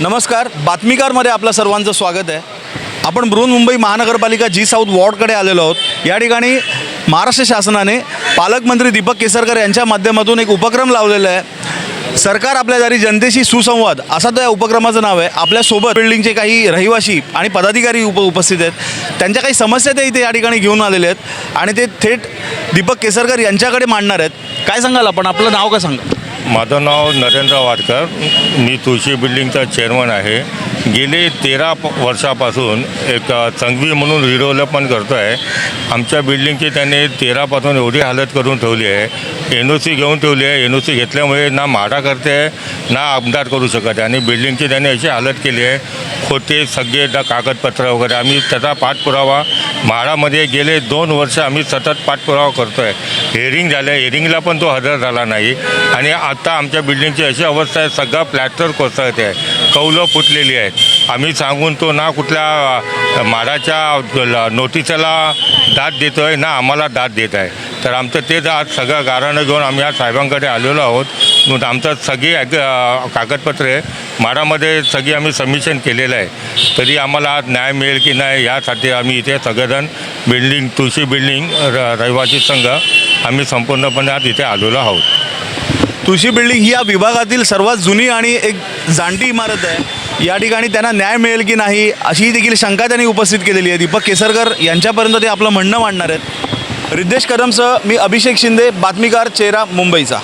नमस्कार, बातमीकारमध्ये आपलं सर्वांचं स्वागत आहे। आपण बृहन्मुंबई महानगरपालिका जी साऊथ वॉर्डकडे आलेलो आहोत। या ठिकाणी महाराष्ट्र शासनाने पालकमंत्री दीपक केसरकर यांच्या माध्यमातून एक उपक्रम लावलेला आहे, सरकार आपल्या दारी जनतेशी सुसंवाद, असा त्या उपक्रमाचं नाव आहे। आपल्यासोबत बिल्डिंगचे काही रहिवासी आणि पदाधिकारी उपस्थित आहेत। त्यांच्या काही समस्या ते इथे या ठिकाणी घेऊन आलेले आहेत आणि ते थेट दीपक केसरकर यांच्याकडे मांडणार आहेत। काय सांगाल आपण, आपलं नाव काय सांगा? माझं नाव नरेंद्र वाडकर, मी तुळशी बिल्डिंगचा चेअरमन आहे। गेले 13 वर्षापासून एक संघवी म्हणून रिडेव्हलपमेंट करतो आहे। आमच्या बिल्डिंगची त्याने 13पासून एवढी हालत करून ठेवली आहे, NOC घेऊन ठेवली आहे। NOC घेतल्यामुळे ना म्हाडा करते आहे ना आमदार करू शकत आहे आणि बिल्डिंगची त्याने अशी हालत केली आहे, होते सगळे कागदपत्र वगैरे। आम्ही त्याचा पाठपुरावा म्हाडामध्ये गेले 2 वर्ष आम्ही सतत पाठपुरावा करतो आहे। हेअरिंग झालं, हेअरिंगला पण तो हजर झाला नाही आणि आता आमच्या बिल्डिंगची अशी अवस्था आहे, सगळा प्लॅस्टर कोसळते आहे, कौलं फुटलेली आहेत। आम्ही सांगून तो ना कुठल्या म्हाडाच्या नोटिसला दाद देतो आहे ना आम्हाला दाद देत आहे। तर आमचं तेच आज सगळं गाऱ्हाणं घेऊन आम्ही आज साहेबांकडे आलेलो आहोत। मग आमचं सगळी कागदपत्रे म्हाडामध्ये सगळी आम्ही सबमिशन केलेलं आहे, तरी आम्हाला आज न्याय मिळेल की नाही यासाठी आम्ही इथे सगळेजण बिल्डिंग तुळशी बिल्डिंग रहिवासी संघ आम्ही संपूर्णपणे आज इथे आलेलो आहोत। तुळशी बिल्डिंग ही या विभागातील सर्वात जुनी आणि एक जाणती इमारत आहे। या ठिकाणी त्यांना न्याय मिळेल की नाही अशी देखील शंका त्यांनी उपस्थित केलेली आहे। दीपक केसरकर यांच्यापर्यंत ते आपलं म्हणणं मांडणार आहेत। रिद्धेश कदमसह मी अभिषेक शिंदे, बातमीकार, चेहरा मुंबईचा।